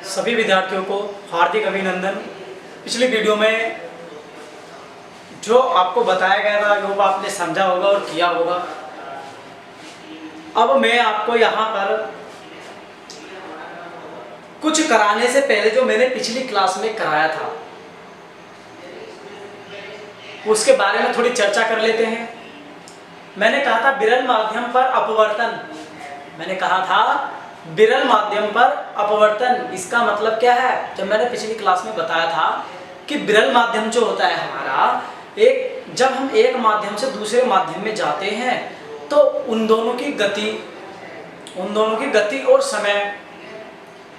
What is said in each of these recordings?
सभी विद्यार्थियों को हार्दिक अभिनंदन। पिछली वीडियो में जो आपको बताया गया था वो आपने समझा होगा और किया होगा। अब मैं आपको यहाँ पर कुछ कराने से पहले जो मैंने पिछली क्लास में कराया था उसके बारे में थोड़ी चर्चा कर लेते हैं। मैंने कहा था विरल माध्यम पर अपवर्तन। मैंने कहा था विरल माध्यम पर अपवर्तन, इसका मतलब क्या है? जब मैंने पिछली क्लास में बताया था कि विरल माध्यम जो होता है हमारा, जब हम एक माध्यम से दूसरे माध्यम में जाते हैं तो उन दोनों की गति और समय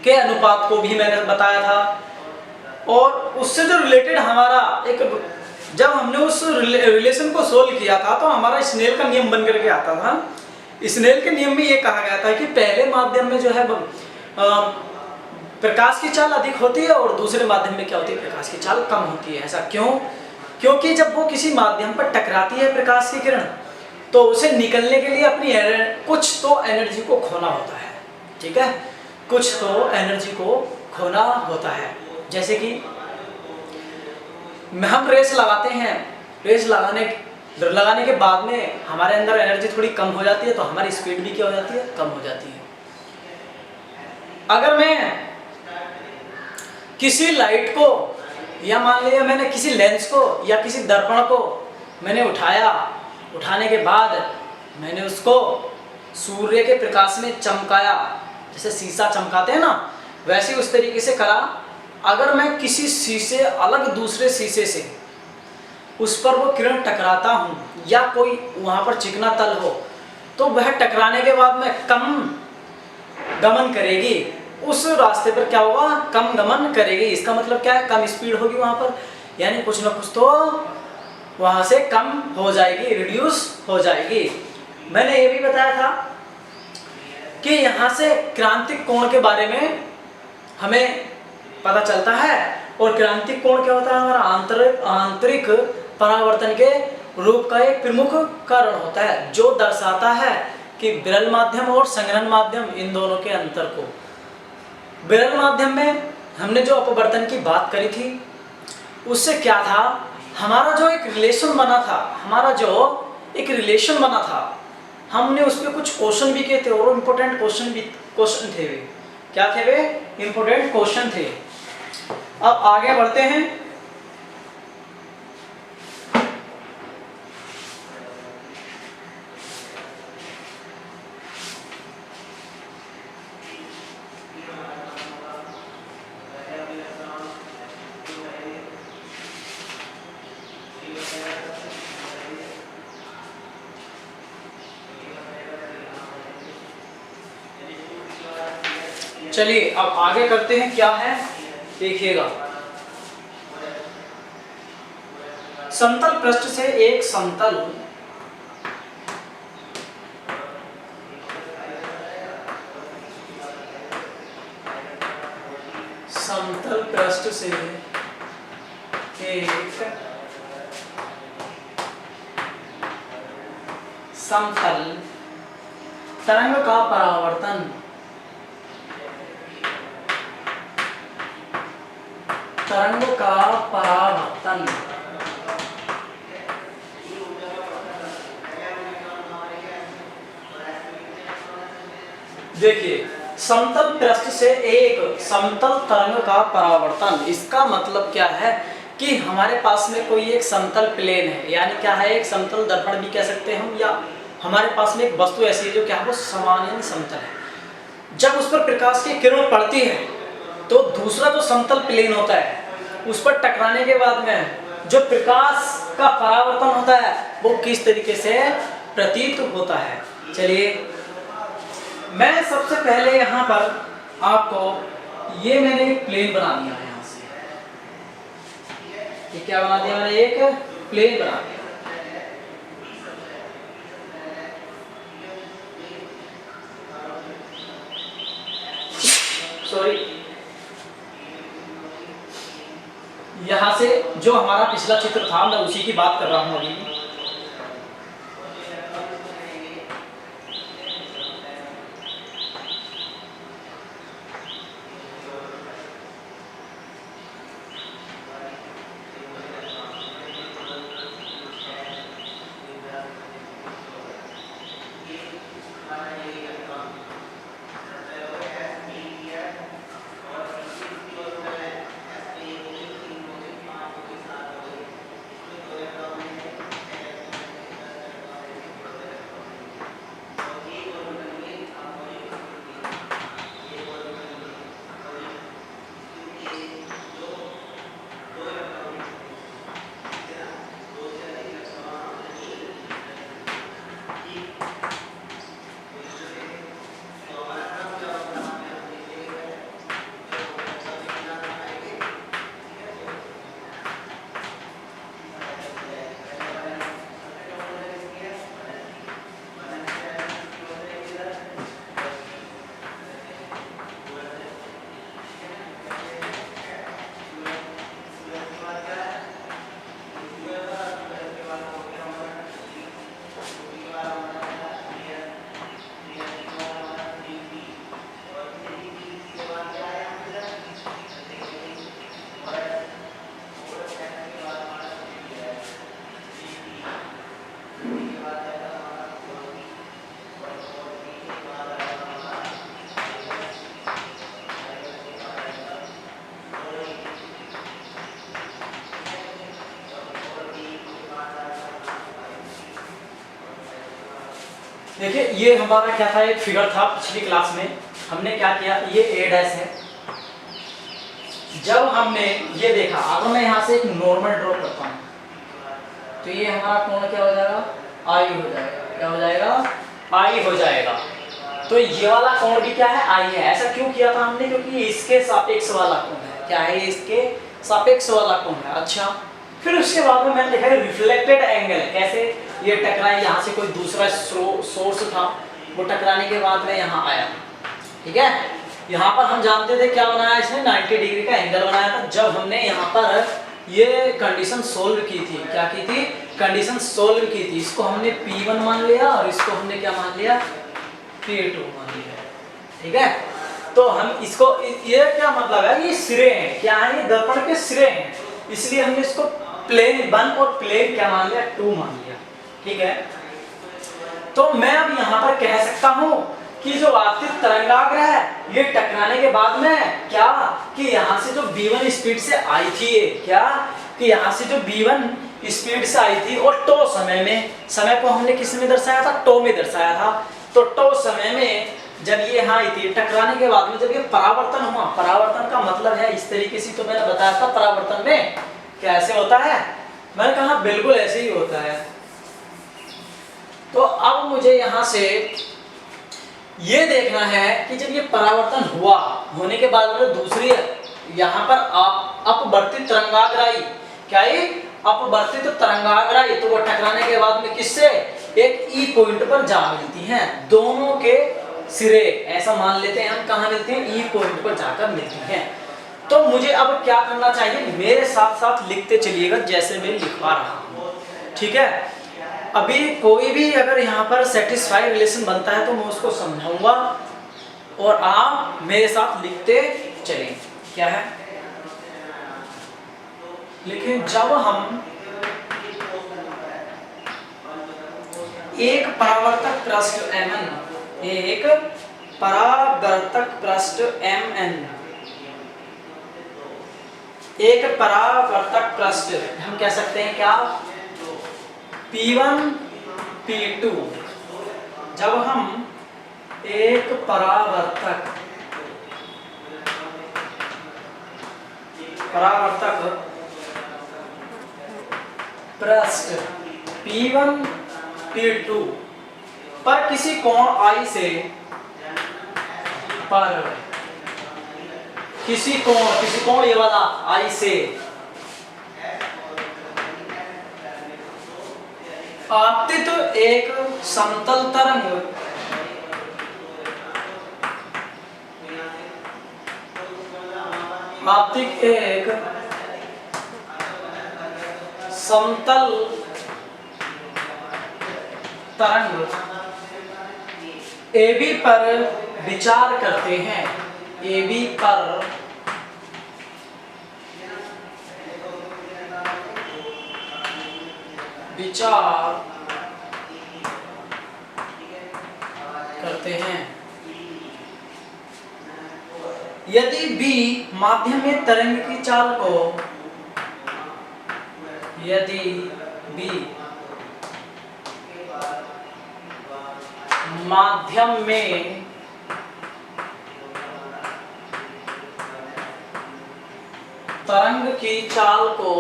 के अनुपात को भी मैंने बताया था। और उससे जो रिलेटेड हमारा जब हमने उस रिलेशन को सोल्व किया था तो हमारा स्नेल का नियम बन करके आता था। स्नेल के नियम में ये कहा गया था कि पहले माध्यम में जो है प्रकाश की चाल अधिक होती है और दूसरे माध्यम में क्या होती है, प्रकाश की चाल कम होती है। ऐसा क्यों? क्योंकि जब वो किसी माध्यम पर टकराती है प्रकाश की किरण तो उसे निकलने के लिए अपनी कुछ तो एनर्जी को खोना होता है। ठीक है, कुछ तो एनर्जी को खोना होता है। जैसे कि हम रेस लगाते हैं, रेस लगाने के बाद में हमारे अंदर एनर्जी थोड़ी कम हो जाती है तो हमारी स्पीड भी क्या हो जाती है, कम हो जाती है। अगर मैं किसी लाइट को या मान लिया मैंने किसी लेंस को या किसी दर्पण को मैंने उठाने के बाद मैंने उसको सूर्य के प्रकाश में चमकाया, जैसे शीशा चमकाते हैं ना, वैसे उस तरीके से करा। अगर मैं किसी शीशे अलग दूसरे शीशे से उस पर वो किरण टकराता हूँ या कोई वहाँ पर चिकना तल हो तो वह टकराने के बाद में कम गमन करेगी, उस रास्ते पर क्या होगा, कम गमन करेगी। इसका मतलब क्या है, कम स्पीड होगी वहाँ पर, यानी कुछ ना कुछ तो वहाँ से कम हो जाएगी, रिड्यूस हो जाएगी। मैंने ये भी बताया था कि यहाँ से क्रांतिक कोण के बारे में हमें पता चलता है। और क्रांतिक कोण क्या होता है, हमारा आंतरिक परावर्तन के रूप का एक प्रमुख कारण होता है जो दर्शाता है कि विरल माध्यम और संघनन माध्यम इन दोनों के अंतर को। विरल माध्यम में हमने जो अपवर्तन की बात करी थी उससे क्या था, हमारा जो एक रिलेशन बना था, हमने उस पर कुछ क्वेश्चन भी किए थे और इम्पोर्टेंट क्वेश्चन थे। वे क्या थे? वे इम्पोर्टेंट क्वेश्चन थे। अब आगे बढ़ते हैं। चलिए अब आगे करते हैं, क्या है देखिएगा। समतल पृष्ठ से एक समतल पृष्ठ से एक समतल तरंग का परावर्तन देखिए, समतल पृष्ठ से एक समतल तरंग का परावर्तन, इसका मतलब क्या है कि हमारे पास में कोई एक समतल प्लेन है, यानी क्या है, एक समतल दर्पण भी कह सकते हैं हम, या हमारे पास में एक वस्तु ऐसी है जो क्या है, वो समान समतल है। जब उस पर प्रकाश की किरण पड़ती है तो दूसरा जो समतल प्लेन होता है उस पर टकराने के बाद में जो प्रकाश का परावर्तन होता है वो किस तरीके से प्रतीत होता है। चलिए, मैं सबसे पहले यहाँ पर आपको ये मैंने एक प्लेन बना दिया है। यहाँ से ये क्या बना दिया मैंने, एक प्लेन बना दिया। सॉरी, यहाँ से जो हमारा पिछला चित्र था मैं उसी की बात कर रहा हूँ अभी। देखिए ये हमारा क्या था, एक फिगर था पिछली क्लास में। हमने क्या किया, ये ए डैश है। जब हमने ये देखा, अगर मैं यहाँ से एक नॉर्मल ड्रॉ करता हूँ तो ये हमारा कोण क्या हो जाएगा, आई हो जाएगा। क्या हो जाएगा, आई हो जाएगा। तो ये वाला कोण भी क्या है, आई है। ऐसा क्यों किया था हमने, क्योंकि इसके सापेक्ष वाला कोण है। क्या है, इसके सापेक्ष वाला कोण है। अच्छा, फिर उसके बाद में मैंने देखा रिफ्लेक्टेड एंगल। कैसे, ये टकराए, यहाँ से कोई दूसरा सोर्स था, वो टकराने के बाद में यहाँ आया। ठीक है, यहाँ पर हम जानते थे क्या बनाया इसने, 90 डिग्री का एंगल बनाया था। जब हमने यहाँ पर ये कंडीशन सोल्व की थी, क्या की थी, कंडीशन सोल्व की थी। इसको हमने P1 मान लिया और इसको हमने क्या मान लिया, P2 मान लिया। ठीक है, तो हम इसको, ये क्या मतलब है, ये सिरे हैं। क्या है, ये दर्पण के सिरे हैं, इसलिए हमने इसको प्लेन 1 और प्लेन क्या मान लिया, 2 मान लिया। ठीक है, तो मैं अब यहाँ पर कह सकता हूँ कि जो आपतित तरंगाग्र है, ये टकराने के बाद में क्या, कि यहाँ से जो B1 स्पीड से आई थी, क्या कि यहाँ से जो B1 स्पीड से आई थी, और टो समय में, समय को हमने किस में दर्शाया था, टो में दर्शाया था। तो टो समय में जब ये यहाँ आई थी, टकराने के बाद में जब ये परावर्तन हुआ, परावर्तन का मतलब है इस तरीके से, तो मैंने बताया था परावर्तन में कैसे होता है, मैंने कहा बिल्कुल ऐसे ही होता है। तो अब मुझे यहाँ से ये देखना है कि जब ये परावर्तन हुआ, होने के बाद में दूसरी यहाँ पर अपवर्तित तरंगाग्राही, क्या ये अपवर्तित तरंगाग्राही, तो वो टकराने के बाद में किससे, एक ई पॉइंट पर जा मिलती हैं। दोनों के सिरे, ऐसा मान लेते हैं हम, कहाँ मिलते हैं, ई पॉइंट पर जाकर मिलती हैं। तो मुझे अब क्या करना चाहिए, मेरे साथ साथ लिखते चलिएगा जैसे मैं लिखवा रहा हूँ। ठीक है, अभी कोई भी अगर यहाँ पर सेटिस्फाई रिलेशन बनता है तो मैं उसको समझाऊंगा और आप मेरे साथ लिखते चलें। क्या है, लेकिन जब हम एक परावर्तक पृष्ठ Mn, एक परावर्तक पृष्ठ Mn, एक परावर्तक पृष्ठ हम कह सकते हैं क्या, P1 P2, जब हम एक परावर्तक पृष्ठ P1 P2 पर किसी कोण I से, पर किसी कोण ये वाला I से आपतित एक समतल तरंग आपतित एक समतल तरंग AB पर विचार करते हैं। AB पर विचार करते हैं। यदि B माध्यम में तरंग की चाल को, यदि B माध्यम में तरंग की चाल को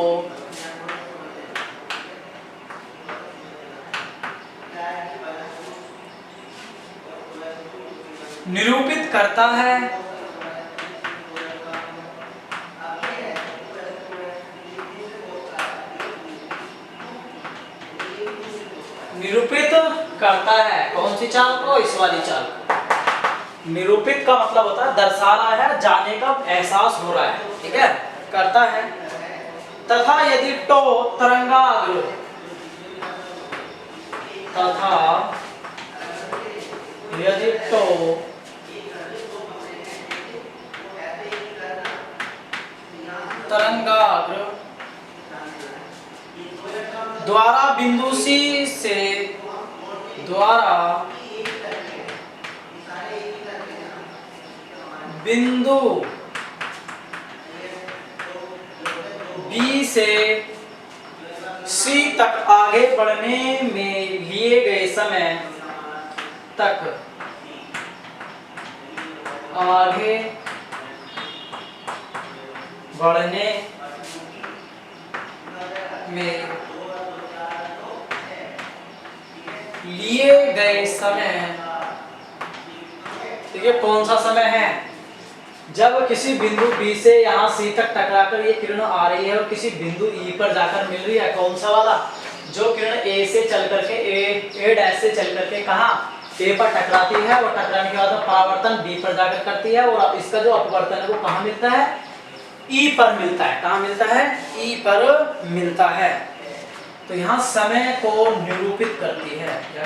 निरूपित करता है, निरूपित करता है। कौन सी चाल को, इस वाली चाल को। निरूपित का मतलब होता है दर्शा रहा है, जाने का एहसास हो रहा है। ठीक है, करता है। तथा यदि टो तरंगाग्र, तथा यदि टो तरंगाग्र द्वारा बिंदु C से, द्वारा बिंदु B से C तक आगे बढ़ने में लिए गए समय तक आगे बढ़ने में लिए गए समय, ठीक है, कौन सा समय है? जब किसी बिंदु B से यहाँ C तक टकराकर ये किरण आ रही है और किसी बिंदु E पर जाकर मिल रही है। कौन सा वाला? जो किरण A से चल करके A डैश से चल करके कहाँ A पर टकराती है और टकराने के बाद परावर्तन B पर जाकर करती है, और इसका जो अपवर्तन है वो कहाँ मिलता है? E पर मिलता है। कहाँ मिलता है? E पर मिलता है। तो यहाँ समय को निरूपित करती है।